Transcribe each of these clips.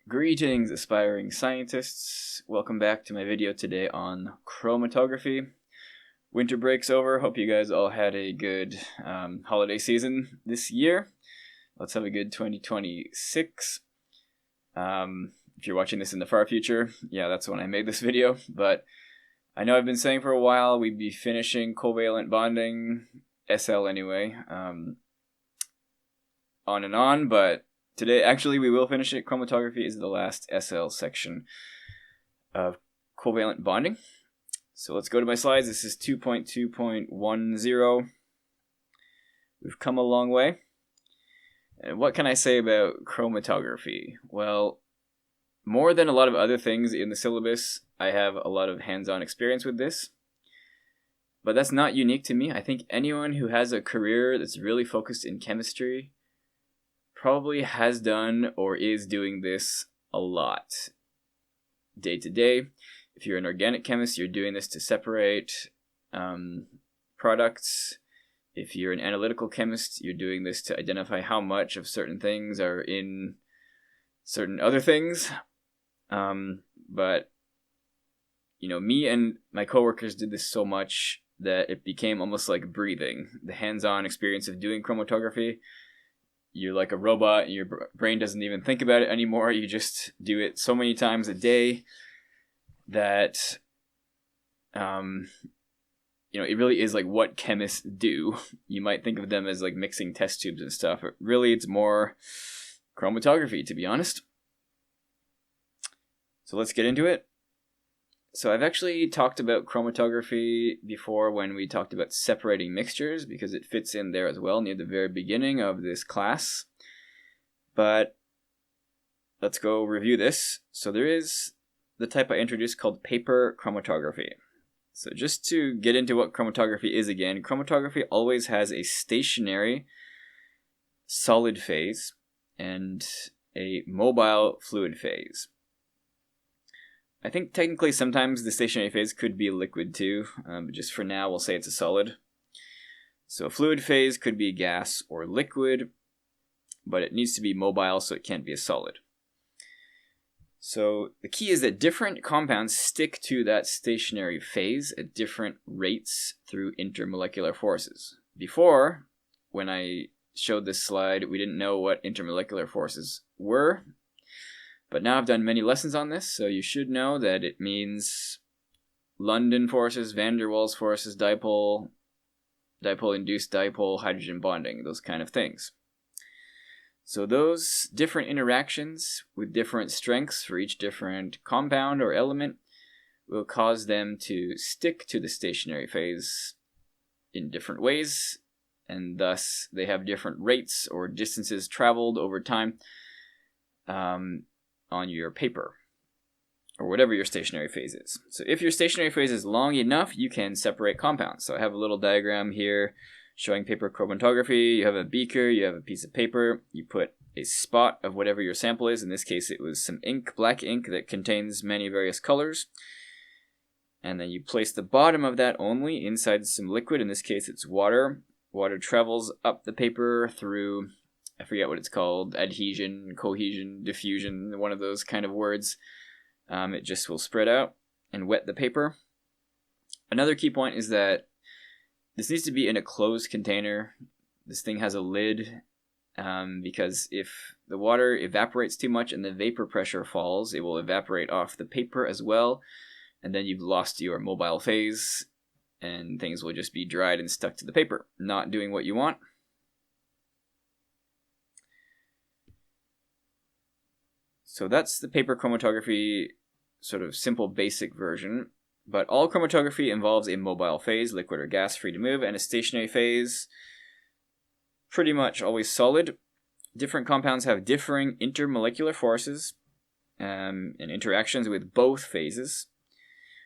Greetings, aspiring scientists. Welcome back to my video today on chromatography. Winter break's over. Hope you guys all had a good holiday season this year. Let's have a good 2026. If you're watching this in the far future, yeah, that's when I made this video. But I know I've been saying for a while we'd be finishing covalent bonding, SL anyway, on and on, but today, actually, we will finish it. Chromatography is the last SL section of covalent bonding. So let's go to my slides. This is 2.2.10. We've come a long way. And what can I say about chromatography? Well, more than a lot of other things in the syllabus, I have a lot of hands-on experience with this. But that's not unique to me. I think anyone who has a career that's really focused in chemistry probably has done or is doing this a lot day to day. If you're an organic chemist, you're doing this to separate products. If you're an analytical chemist, you're doing this to identify how much of certain things are in certain other things. But me and my coworkers did this so much that it became almost like breathing. The hands-on experience of doing chromatography, you're like a robot, and your brain doesn't even think about it anymore. You just do it so many times a day that, it really is like what chemists do. You might think of them as like mixing test tubes and stuff, but really it's more chromatography, to be honest. So let's get into it. So I've actually talked about chromatography before when we talked about separating mixtures, because it fits in there as well near the very beginning of this class. But let's go review this. So there is the type I introduced called paper chromatography. So just to get into what chromatography is again, chromatography always has a stationary solid phase and a mobile fluid phase. I think technically sometimes the stationary phase could be a liquid too, but just for now we'll say it's a solid. So a fluid phase could be gas or liquid, but it needs to be mobile so it can't be a solid. So the key is that different compounds stick to that stationary phase at different rates through intermolecular forces. Before, when I showed this slide, we didn't know what intermolecular forces were. But now I've done many lessons on this, so you should know that it means London forces, van der Waals forces, dipole, dipole-induced dipole, hydrogen bonding, those kind of things. So those different interactions with different strengths for each different compound or element will cause them to stick to the stationary phase in different ways, and thus they have different rates or distances traveled over time on your paper, or whatever your stationary phase is. So if your stationary phase is long enough, you can separate compounds. So I have a little diagram here showing paper chromatography. You have a beaker, you have a piece of paper, you put a spot of whatever your sample is. In this case, it was some ink, black ink, that contains many various colors. And then you place the bottom of that only inside some liquid. In this case, it's water. Water travels up the paper through, I forget what it's called, adhesion, cohesion, diffusion, one of those kind of words. It just will spread out and wet the paper. Another key point is that this needs to be in a closed container. This thing has a lid, because if the water evaporates too much and the vapor pressure falls, it will evaporate off the paper as well, and then you've lost your mobile phase, and things will just be dried and stuck to the paper, not doing what you want. So that's the paper chromatography sort of simple basic version. But all chromatography involves a mobile phase, liquid or gas, free to move, and a stationary phase, pretty much always solid. Different compounds have differing intermolecular forces and interactions with both phases,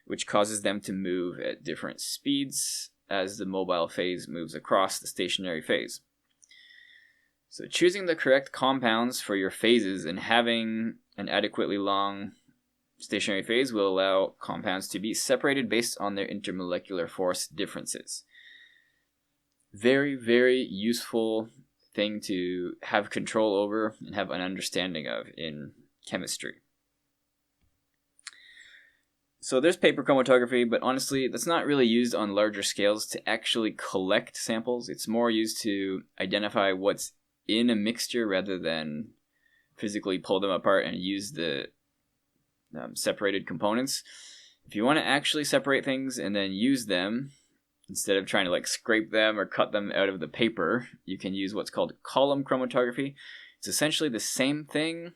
which causes them to move at different speeds as the mobile phase moves across the stationary phase. So choosing the correct compounds for your phases and having an adequately long stationary phase will allow compounds to be separated based on their intermolecular force differences. Very, very useful thing to have control over and have an understanding of in chemistry. So there's paper chromatography, but honestly, that's not really used on larger scales to actually collect samples. It's more used to identify what's in a mixture rather than physically pull them apart and use the separated components. If you want to actually separate things and then use them, instead of trying to like scrape them or cut them out of the paper, you can use what's called column chromatography. It's essentially the same thing,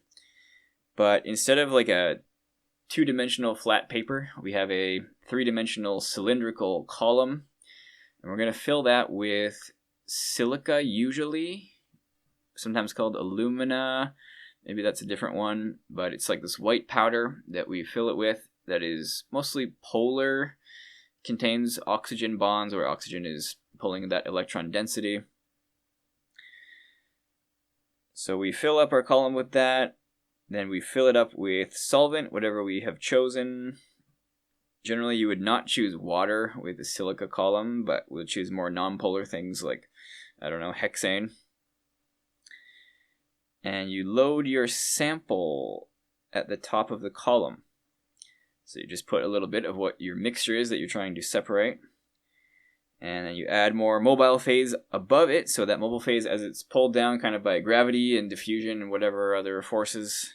but instead of like a two-dimensional flat paper, we have a three-dimensional cylindrical column, and we're going to fill that with silica, usually, sometimes called alumina. Maybe that's a different one, but it's like this white powder that we fill it with that is mostly polar, contains oxygen bonds where oxygen is pulling that electron density. So we fill up our column with that. Then we fill it up with solvent, whatever we have chosen. Generally, you would not choose water with the silica column, but we'll choose more non-polar things like, I don't know, hexane. And you load your sample at the top of the column. So you just put a little bit of what your mixture is that you're trying to separate. And then you add more mobile phase above it. So that mobile phase, as it's pulled down kind of by gravity and diffusion and whatever other forces,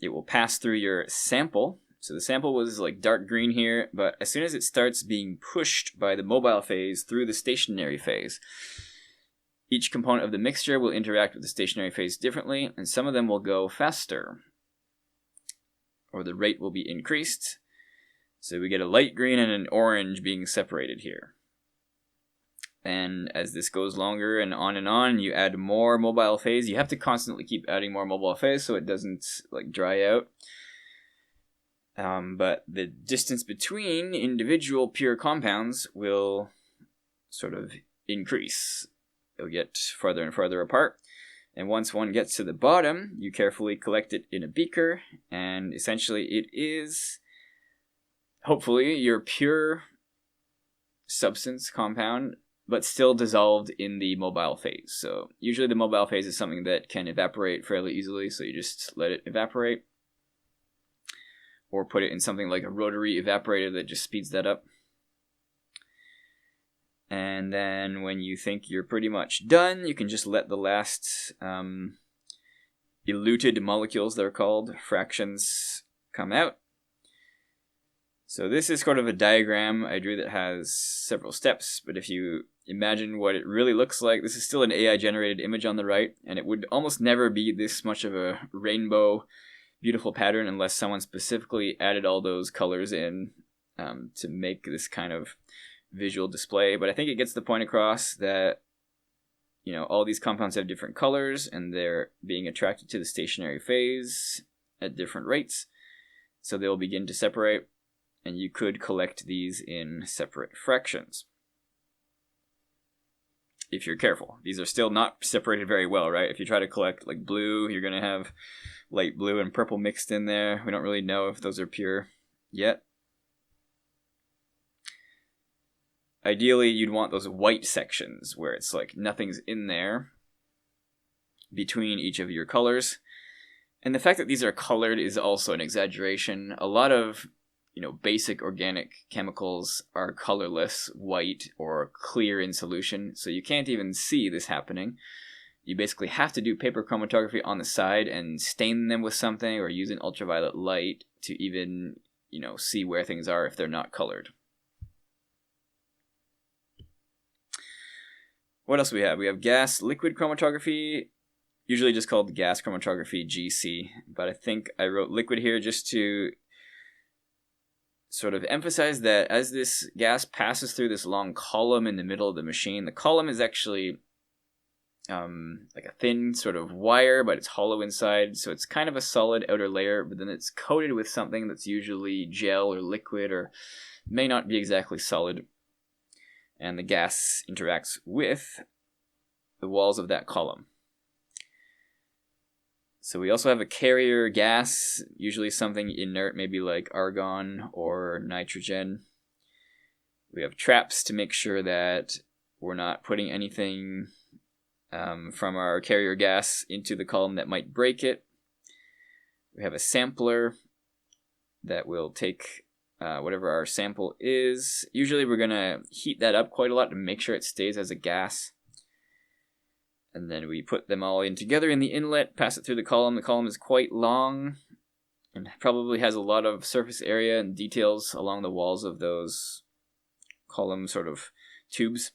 it will pass through your sample. So the sample was like dark green here, but as soon as it starts being pushed by the mobile phase through the stationary phase, each component of the mixture will interact with the stationary phase differently, and some of them will go faster, or the rate will be increased. So we get a light green and an orange being separated here. And as this goes longer and on, you add more mobile phase. You have to constantly keep adding more mobile phase so it doesn't like dry out. But the distance between individual pure compounds will sort of increase. They'll get farther and farther apart. And once one gets to the bottom, you carefully collect it in a beaker. And essentially it is, hopefully, your pure substance compound, but still dissolved in the mobile phase. So usually the mobile phase is something that can evaporate fairly easily, so you just let it evaporate. Or put it in something like a rotary evaporator that just speeds that up. And then when you think you're pretty much done, you can just let the last eluted molecules, they're called, fractions, come out. So this is sort of a diagram I drew that has several steps, but if you imagine what it really looks like, this is still an AI-generated image on the right, and it would almost never be this much of a rainbow, beautiful pattern unless someone specifically added all those colors in to make this kind of visual display. But I think it gets the point across that, you know, all these compounds have different colors, and they're being attracted to the stationary phase at different rates, so they'll begin to separate. And you could collect these in separate fractions, if you're careful. These are still not separated very well, right? If you try to collect like blue, you're going to have light blue and purple mixed in there. We don't really know if those are pure yet. Ideally, you'd want those white sections where it's like nothing's in there between each of your colors. And the fact that these are colored is also an exaggeration. A lot of basic organic chemicals are colorless, white, or clear in solution, so you can't even see this happening. You basically have to do paper chromatography on the side and stain them with something or use an ultraviolet light to even, see where things are if they're not colored. What else do we have? We have gas liquid chromatography, usually just called gas chromatography, GC, but I think I wrote liquid here just to sort of emphasize that as this gas passes through this long column in the middle of the machine, the column is actually like a thin sort of wire, but it's hollow inside, so it's kind of a solid outer layer, but then it's coated with something that's usually gel or liquid or may not be exactly solid, and the gas interacts with the walls of that column. So we also have a carrier gas, usually something inert, maybe like argon or nitrogen. We have traps to make sure that we're not putting anything from our carrier gas into the column that might break it. We have a sampler that will take whatever our sample is. Usually we're going to heat that up quite a lot to make sure it stays as a gas. And then we put them all in together in the inlet, pass it through the column. The column is quite long and probably has a lot of surface area and details along the walls of those column sort of tubes.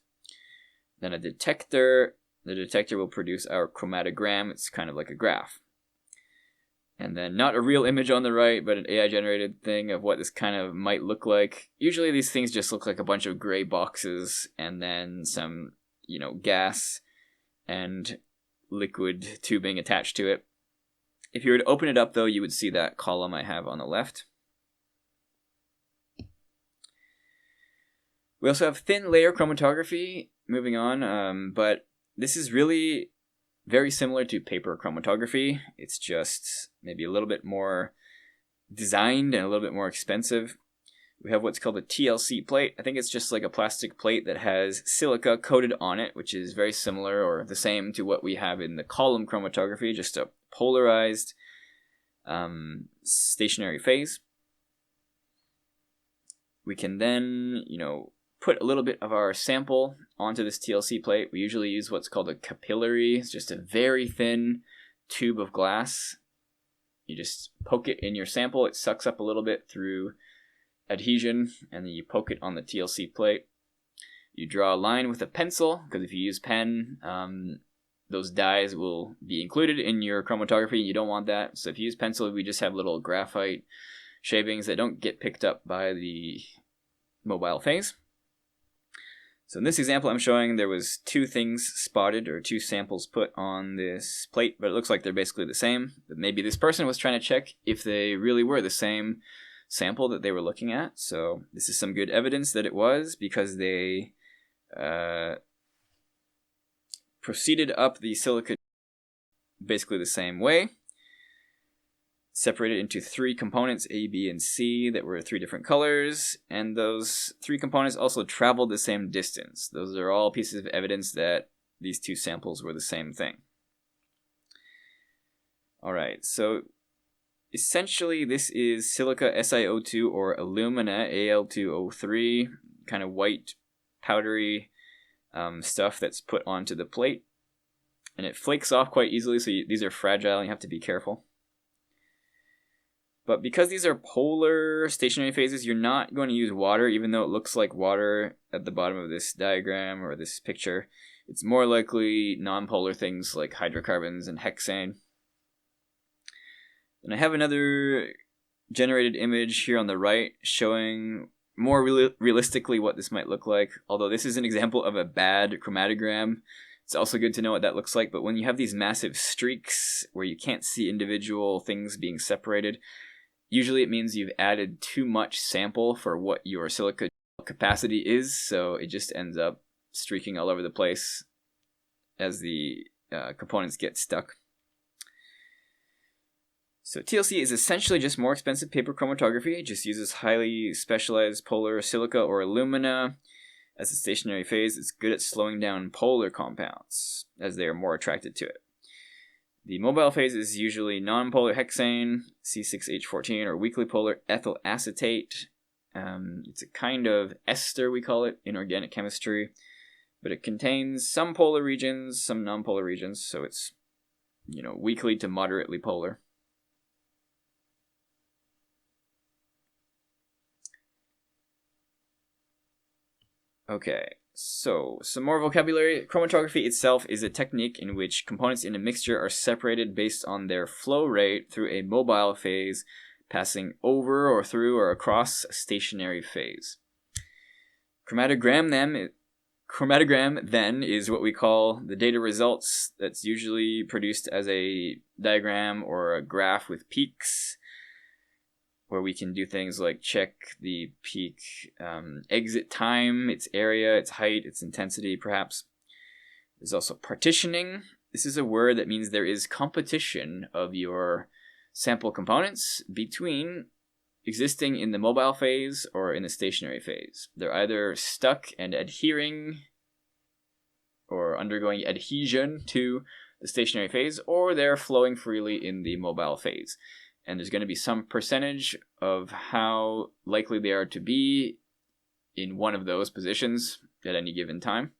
Then a detector. The detector will produce our chromatogram. It's kind of like a graph. And then not a real image on the right, but an AI-generated thing of what this kind of might look like. Usually these things just look like a bunch of gray boxes and then some, gas and liquid tubing attached to it. If you were to open it up, though, you would see that column I have on the left. We also have thin layer chromatography, moving on, but this is really very similar to paper chromatography. It's just maybe a little bit more designed and a little bit more expensive. We have what's called a TLC plate. I think it's just like a plastic plate that has silica coated on it, which is very similar or the same to what we have in the column chromatography, just a polarized stationary phase. We can then, put a little bit of our sample onto this TLC plate. We usually use what's called a capillary. It's just a very thin tube of glass. You just poke it in your sample. It sucks up a little bit through adhesion, and then you poke it on the TLC plate. You draw a line with a pencil, because if you use pen, those dyes will be included in your chromatography. You don't want that. So if you use pencil, we just have little graphite shavings that don't get picked up by the mobile phase. So in this example I'm showing, there was two things spotted, or two samples put on this plate, but it looks like they're basically the same. But maybe this person was trying to check if they really were the same sample that they were looking at. So this is some good evidence that it was, because they proceeded up the silica basically the same way. Separated into three components, A, B, and C, that were three different colors, and those three components also traveled the same distance. Those are all pieces of evidence that these two samples were the same thing. Alright, so essentially this is silica SiO2 or alumina Al2O3, kind of white powdery stuff that's put onto the plate, and it flakes off quite easily, so these are fragile and you have to be careful. But because these are polar stationary phases, you're not going to use water, even though it looks like water at the bottom of this diagram or this picture. It's more likely non-polar things like hydrocarbons and hexane. And I have another generated image here on the right showing more realistically what this might look like. Although this is an example of a bad chromatogram, it's also good to know what that looks like. But when you have these massive streaks where you can't see individual things being separated, usually it means you've added too much sample for what your silica capacity is, so it just ends up streaking all over the place as the components get stuck. So TLC is essentially just more expensive paper chromatography. It just uses highly specialized polar silica or alumina as a stationary phase. It's good at slowing down polar compounds as they are more attracted to it. The mobile phase is usually nonpolar hexane, C6H14, or weakly polar ethyl acetate. It's a kind of ester, we call it, in organic chemistry. But it contains some polar regions, some nonpolar regions, so it's, weakly to moderately polar. Okay, so some more vocabulary. Chromatography itself is a technique in which components in a mixture are separated based on their flow rate through a mobile phase, passing over or through or across a stationary phase. Chromatogram then is what we call the data results. That's usually produced as a diagram or a graph with peaks, where we can do things like check the peak exit time, its area, its height, its intensity, perhaps. There's also partitioning. This is a word that means there is competition of your sample components between existing in the mobile phase or in the stationary phase. They're either stuck and adhering or undergoing adhesion to the stationary phase, or they're flowing freely in the mobile phase. and there's going to be some percentage of how likely they are to be in one of those positions at any given time.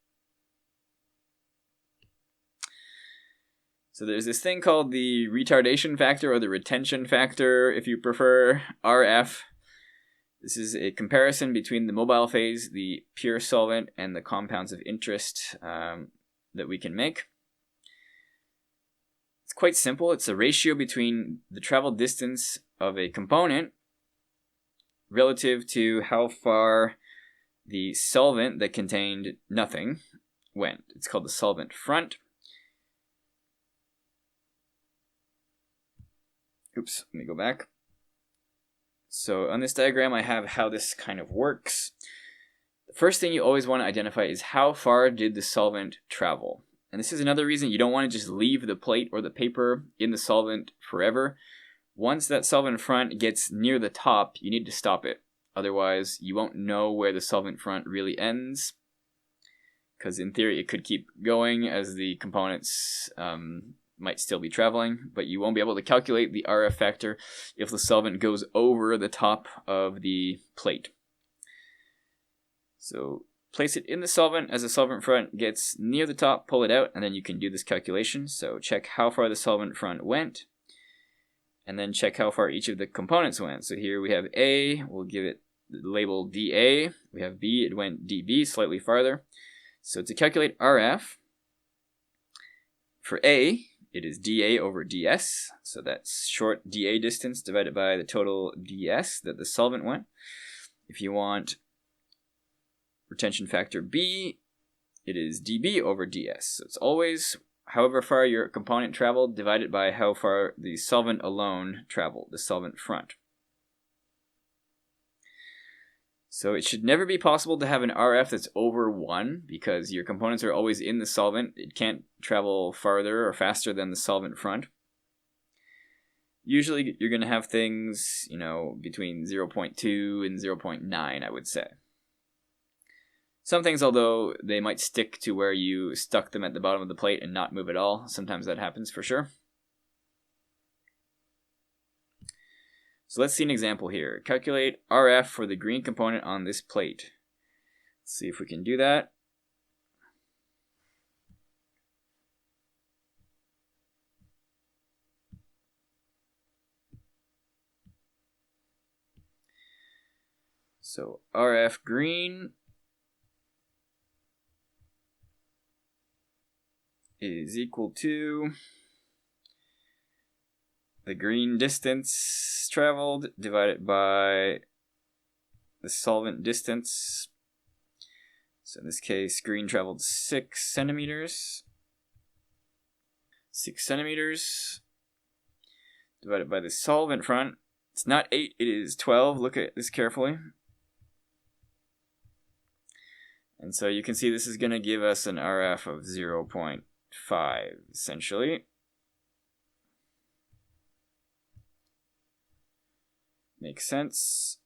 So there's this thing called the retardation factor, or the retention factor, if you prefer, RF. This is a comparison between the mobile phase, the pure solvent, and the compounds of interest that we can make. It's quite simple. It's a ratio between the travel distance of a component relative to how far the solvent that contained nothing went. It's called the solvent front. Oops, let me go back. So on this diagram, I have how this kind of works. The first thing you always want to identify is how far did the solvent travel. And this is another reason you don't want to just leave the plate or the paper in the solvent forever. Once that solvent front gets near the top, you need to stop it. Otherwise, you won't know where the solvent front really ends, because in theory it could keep going as the components might still be traveling, but you won't be able to calculate the RF factor if the solvent goes over the top of the plate. So place it in the solvent. As the solvent front gets near the top, pull it out, and then you can do this calculation. So check how far the solvent front went, and then check how far each of the components went. So here we have A, we'll give it the label dA. We have B, it went dB, slightly farther. So to calculate RF, for A, it is dA over ds. So that's short dA distance divided by the total ds that the solvent went. If you want retention factor B, it is dB over ds. So it's always however far your component traveled divided by how far the solvent alone traveled, the solvent front. So it should never be possible to have an RF that's over 1, because your components are always in the solvent. It can't travel farther or faster than the solvent front. Usually you're going to have things, between 0.2 and 0.9, I would say. Some things, although they might stick to where you stuck them at the bottom of the plate and not move at all, sometimes that happens for sure. So let's see an example here. Calculate RF for the green component on this plate. Let's see if we can do that. So RF green is equal to the green distance traveled divided by the solvent distance. So in this case, green traveled 6 centimeters. 6 centimeters divided by the solvent front. It's not 8, it is 12. Look at this carefully. And so you can see this is going to give us an RF of 0.5, essentially. Makes sense.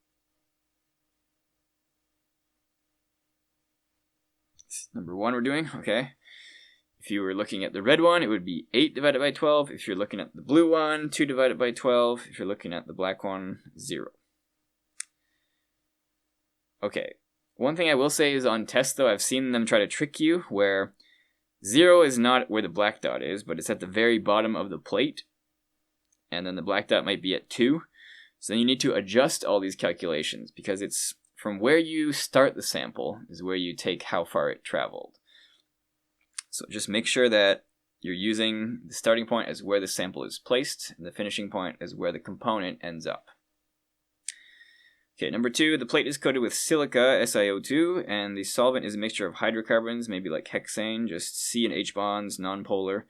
This number 1 we're doing, okay. If you were looking at the red one, it would be 8 divided by 12. If you're looking at the blue one, 2 divided by 12. If you're looking at the black one, 0. Okay. One thing I will say is on tests, though, I've seen them try to trick you, where 0 is not where the black dot is, but it's at the very bottom of the plate, and then the black dot might be at 2. So then you need to adjust all these calculations, because it's from where you start the sample is where you take how far it traveled. So just make sure that you're using the starting point as where the sample is placed, and the finishing point as where the component ends up. Okay, number 2, the plate is coated with silica, SiO2, and the solvent is a mixture of hydrocarbons, maybe like hexane, just C and H bonds, nonpolar.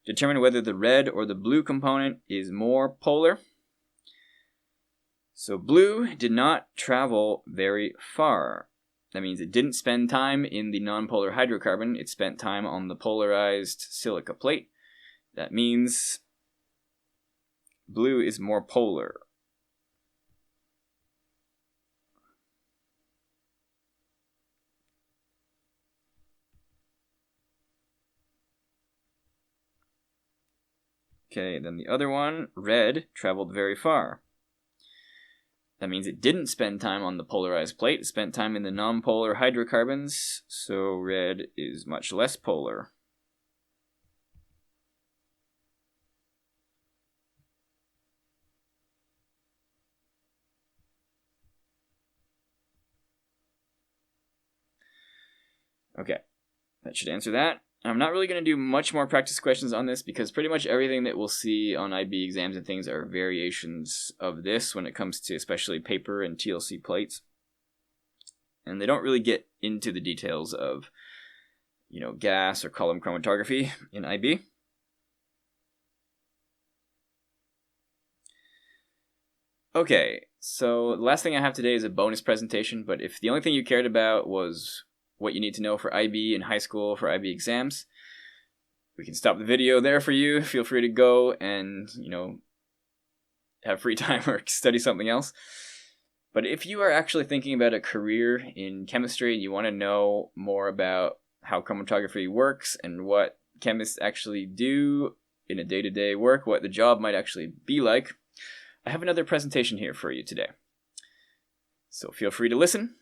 Determine whether the red or the blue component is more polar. So blue did not travel very far. That means it didn't spend time in the nonpolar hydrocarbon, it spent time on the polarized silica plate. That means blue is more polar. Okay, then the other one, red, traveled very far. That means it didn't spend time on the polarized plate. It spent time in the nonpolar hydrocarbons, so red is much less polar. Okay, that should answer that. I'm not really going to do much more practice questions on this because pretty much everything that we'll see on IB exams and things are variations of this when it comes to especially paper and TLC plates. And they don't really get into the details of, gas or column chromatography in IB. Okay, so the last thing I have today is a bonus presentation, but if the only thing you cared about was what you need to know for IB in high school for IB exams, we can stop the video there for you. Feel free to go and, have free time or study something else. But if you are actually thinking about a career in chemistry and you want to know more about how chromatography works and what chemists actually do in a day-to-day work, what the job might actually be like, I have another presentation here for you today. So feel free to listen.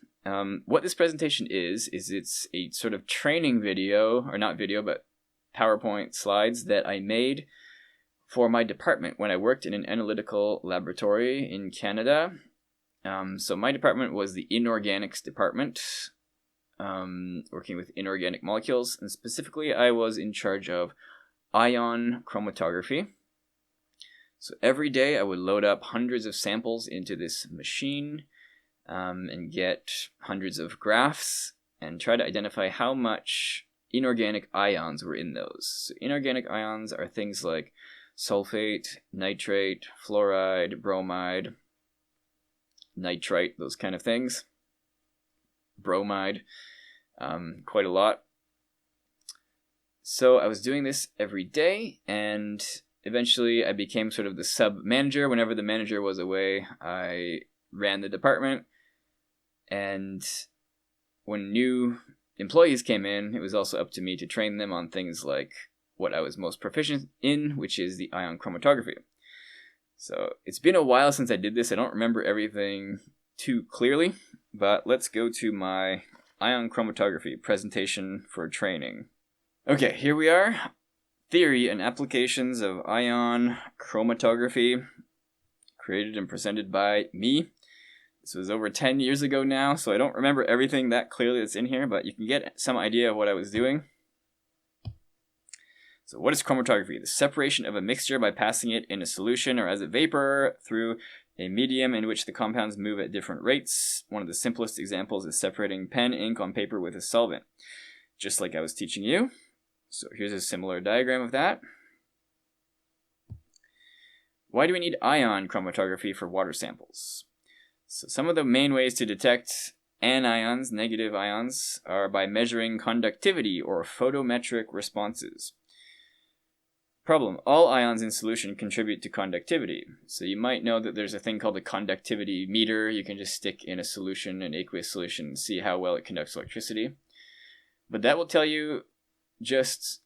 What this presentation is it's a sort of training video, or not video, but PowerPoint slides that I made for my department when I worked in an analytical laboratory in Canada. So my department was the inorganics department, working with inorganic molecules, and specifically I was in charge of ion chromatography. So every day I would load up hundreds of samples into this machine and get hundreds of graphs and try to identify how much inorganic ions were in those. So inorganic ions are things like sulfate, nitrate, fluoride, bromide, nitrite, those kind of things. Bromide, quite a lot. So I was doing this every day, and eventually I became sort of the sub-manager. Whenever the manager was away, I ran the department. And when new employees came in, it was also up to me to train them on things like what I was most proficient in, which is the ion chromatography. So it's been a while since I did this. I don't remember everything too clearly, but let's go to my ion chromatography presentation for training. Okay, here we are. Theory and applications of ion chromatography, created and presented by me. This was over 10 years ago now, so I don't remember everything that clearly that's in here, but you can get some idea of what I was doing. So what is chromatography? The separation of a mixture by passing it in a solution or as a vapor through a medium in which the compounds move at different rates. One of the simplest examples is separating pen ink on paper with a solvent, just like I was teaching you. So here's a similar diagram of that. Why do we need ion chromatography for water samples? So some of the main ways to detect anions, negative ions, are by measuring conductivity or photometric responses. Problem: all ions in solution contribute to conductivity. So you might know that there's a thing called a conductivity meter. You can just stick in a solution, an aqueous solution, and see how well it conducts electricity. But that will tell you just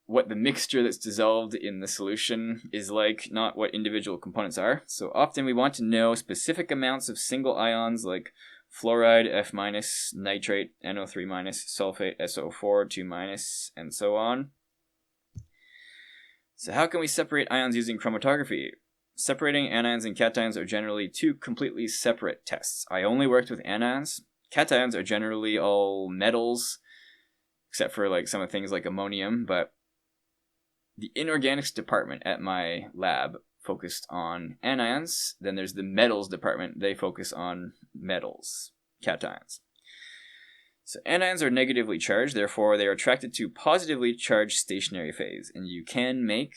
what the mixture that's dissolved in the solution is like, not what individual components are. So often we want to know specific amounts of single ions like fluoride, F-, nitrate, NO3-, sulfate, SO4, 2-, and so on. So how can we separate ions using chromatography? Separating anions and cations are generally two completely separate tests. I only worked with anions. Cations are generally all metals, except for like some of things like ammonium, but the inorganics department at my lab focused on anions. Then there's the metals department. They focus on metals, cations. So anions are negatively charged, therefore they are attracted to positively charged stationary phase. And you can make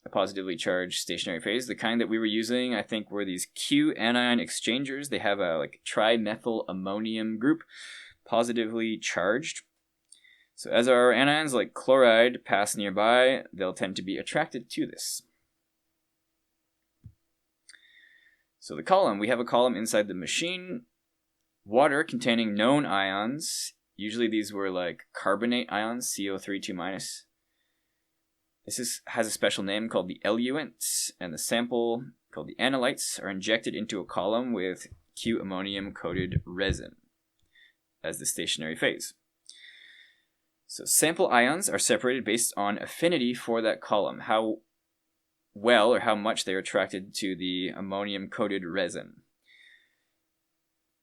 a positively charged stationary phase. The kind that we were using, I think, were these Q anion exchangers. They have a trimethyl ammonium group, positively charged. So as our anions like chloride pass nearby, they'll tend to be attracted to this. So the column, we have a column inside the machine. Water containing known ions, usually these were like carbonate ions, CO3 2-. has a special name called the eluent, and the sample, called the analytes, are injected into a column with Q-ammonium-coated resin as the stationary phase. So sample ions are separated based on affinity for that column, how well or how much they are attracted to the ammonium-coated resin.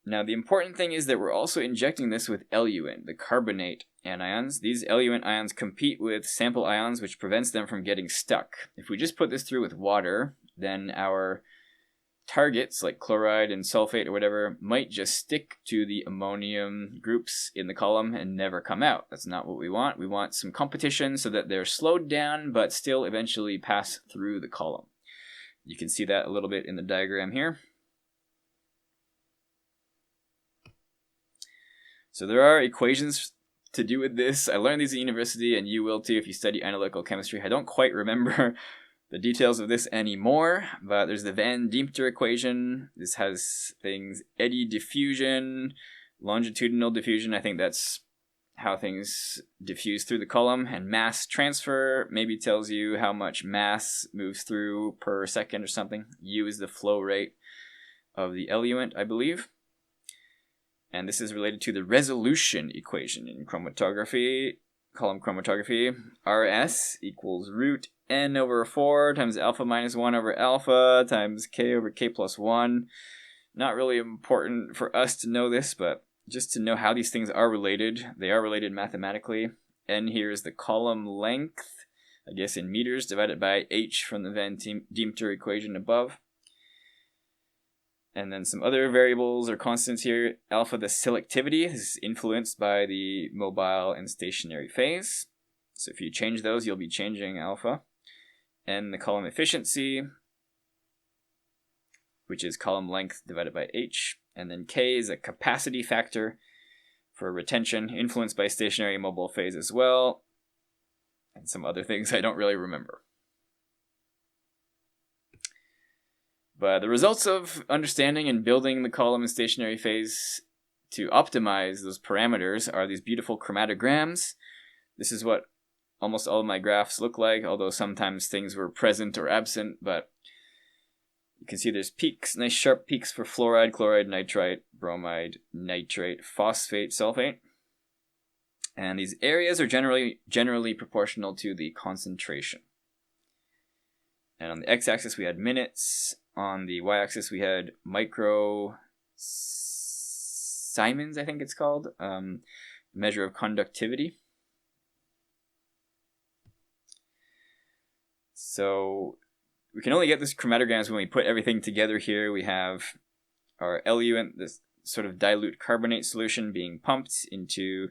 Now, the important thing is that we're also injecting this with eluent, the carbonate anions. These eluent ions compete with sample ions, which prevents them from getting stuck. If we just put this through with water, then our targets, like chloride and sulfate or whatever, might just stick to the ammonium groups in the column and never come out. That's not what we want. We want some competition so that they're slowed down, but still eventually pass through the column. You can see that a little bit in the diagram here. So there are equations to do with this. I learned these at university, and you will too if you study analytical chemistry. I don't quite remember the details of this anymore, but there's the Van Deemter equation. This has things eddy diffusion, longitudinal diffusion. I think that's how things diffuse through the column. And mass transfer maybe tells you how much mass moves through per second or something. U is the flow rate of the eluent, I believe. And this is related to the resolution equation in chromatography, column chromatography. RS equals root n over 4 times alpha minus 1 over alpha times k over k plus 1. Not really important for us to know this, but just to know how these things are related. They are related mathematically. N here is the column length, I guess in meters, divided by h from the Van Deemter equation above. And then some other variables or constants here. Alpha, the selectivity, is influenced by the mobile and stationary phase. So if you change those, you'll be changing alpha. And the column efficiency, which is column length divided by h. And then K is a capacity factor for retention, influenced by stationary and mobile phase as well. And some other things I don't really remember. But the results of understanding and building the column and stationary phase to optimize those parameters are these beautiful chromatograms. This is what almost all of my graphs look like, although sometimes things were present or absent, but you can see there's peaks, nice sharp peaks for fluoride, chloride, nitrite, bromide, nitrate, phosphate, sulfate. And these areas are generally proportional to the concentration. And on the x-axis we had minutes. On the y-axis we had micro Siemens, I think it's called, measure of conductivity. So we can only get this chromatograms when we put everything together here. We have our eluent, this sort of dilute carbonate solution being pumped into,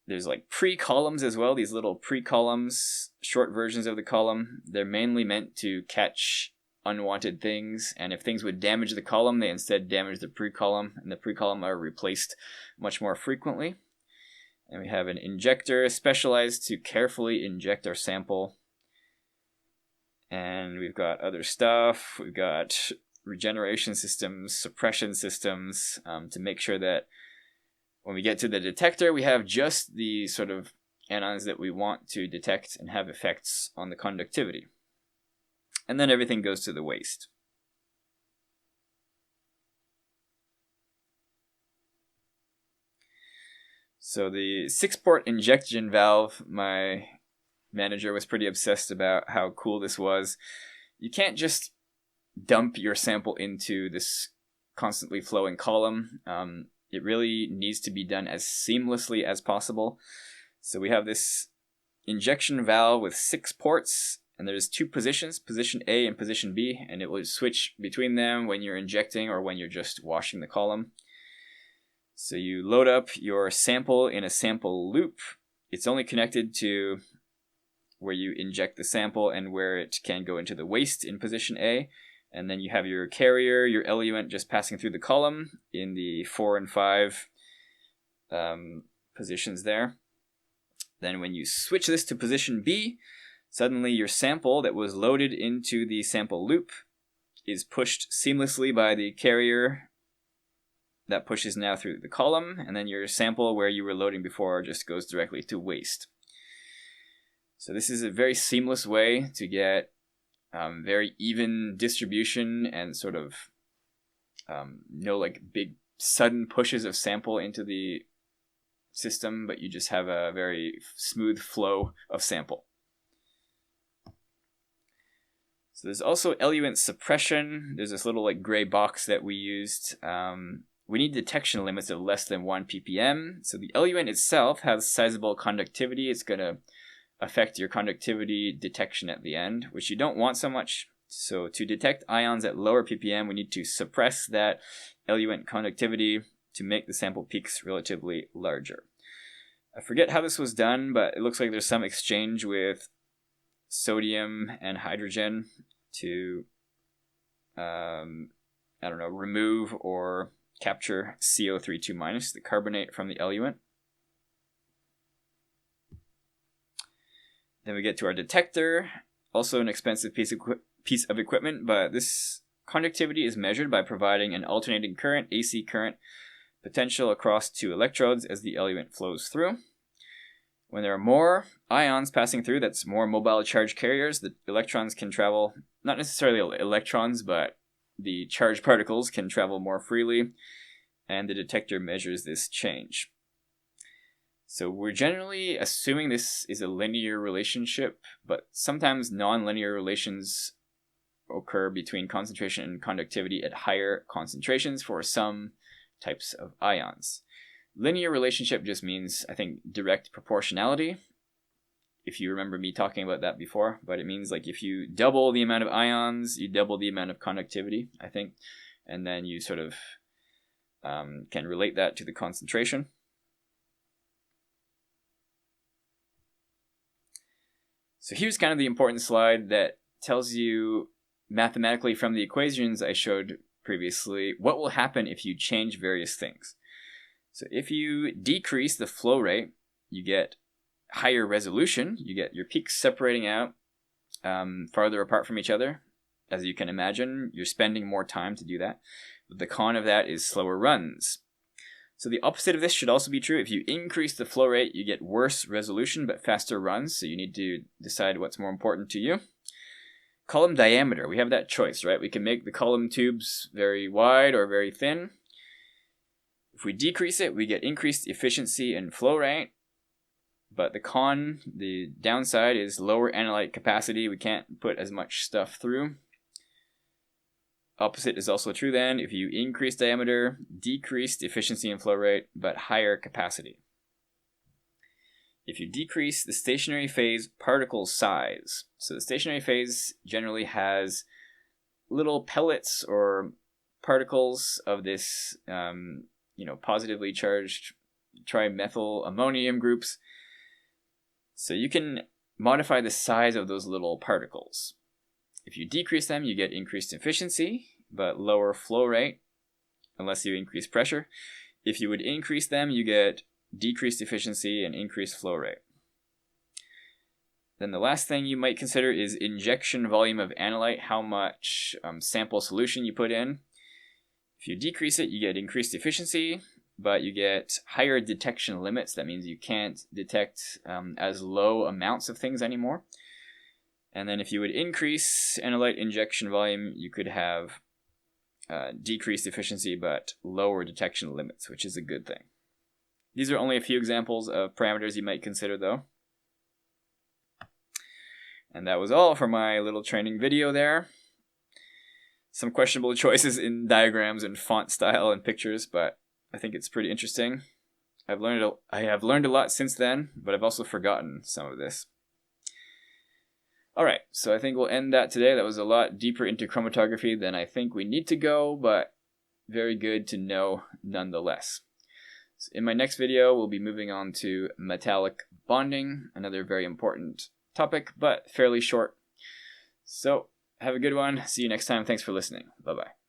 there's like pre-columns as well, these little pre-columns, short versions of the column. They're mainly meant to catch unwanted things, and if things would damage the column, they instead damage the pre-column, and the pre-column are replaced much more frequently. And we have an injector specialized to carefully inject our sample. And we've got other stuff. We've got regeneration systems, suppression systems, to make sure that when we get to the detector, we have just the sort of anions that we want to detect and have effects on the conductivity. And then everything goes to the waste. So the 6-port injection valve, my manager was pretty obsessed about how cool this was. You can't just dump your sample into this constantly flowing column. It really needs to be done as seamlessly as possible. So we have this injection valve with 6 ports, and there's 2 positions, position A and position B, and it will switch between them when you're injecting or when you're just washing the column. So you load up your sample in a sample loop. It's only connected to where you inject the sample and where it can go into the waste in position A. And then you have your carrier, your eluent just passing through the column in the 4 and 5 positions there. Then when you switch this to position B, suddenly your sample that was loaded into the sample loop is pushed seamlessly by the carrier that pushes now through the column, and then your sample where you were loading before just goes directly to waste. So this is a very seamless way to get very even distribution and sort of no like big sudden pushes of sample into the system, but you just have a very smooth flow of sample. So there's also eluent suppression. There's this little like gray box that we used. We need detection limits of less than 1 ppm. So the eluent itself has sizable conductivity. It's going to affect your conductivity detection at the end, which you don't want so much. So to detect ions at lower ppm, we need to suppress that eluent conductivity to make the sample peaks relatively larger. I forget how this was done, but it looks like there's some exchange with sodium and hydrogen to, remove or capture CO3₂-, the carbonate from the eluent. Then we get to our detector, also an expensive piece of equipment, but this conductivity is measured by providing an alternating current, AC current, potential across 2 electrodes as the eluent flows through. When there are more ions passing through, that's more mobile charge carriers, the electrons can travel, not necessarily electrons, but the charged particles can travel more freely, and the detector measures this change. So we're generally assuming this is a linear relationship, but sometimes non-linear relations occur between concentration and conductivity at higher concentrations for some types of ions. Linear relationship just means, I think, direct proportionality, if you remember me talking about that before, but it means like if you double the amount of ions, you double the amount of conductivity, I think, and then you sort of can relate that to the concentration. So here's kind of the important slide that tells you mathematically from the equations I showed previously what will happen if you change various things. So if you decrease the flow rate, you get higher resolution, you get your peaks separating out farther apart from each other. As you can imagine, you're spending more time to do that. But the con of that is slower runs. So the opposite of this should also be true. If you increase the flow rate, you get worse resolution but faster runs. So you need to decide what's more important to you. Column diameter, we have that choice, right? We can make the column tubes very wide or very thin. If we decrease it, we get increased efficiency and flow rate. But the downside is lower analyte capacity. We can't put as much stuff through. Opposite is also true then. If you increase diameter, decreased efficiency and flow rate, but higher capacity. If you decrease the stationary phase particle size, so the stationary phase generally has little pellets or particles of this, positively charged trimethyl ammonium groups. So you can modify the size of those little particles. If you decrease them, you get increased efficiency, but lower flow rate, unless you increase pressure. If you would increase them, you get decreased efficiency and increased flow rate. Then the last thing you might consider is injection volume of analyte, how much sample solution you put in. If you decrease it, you get increased efficiency, but you get higher detection limits. That means you can't detect as low amounts of things anymore. And then if you would increase analyte injection volume, you could have decreased efficiency but lower detection limits, which is a good thing. These are only a few examples of parameters you might consider, though. And that was all for my little training video there. Some questionable choices in diagrams and font style and pictures, but I think it's pretty interesting. I have learned a lot since then, but I've also forgotten some of this. Alright, so I think we'll end that today. That was a lot deeper into chromatography than I think we need to go, but very good to know nonetheless. So in my next video, we'll be moving on to metallic bonding, another very important topic, but fairly short. So, have a good one. See you next time. Thanks for listening. Bye-bye.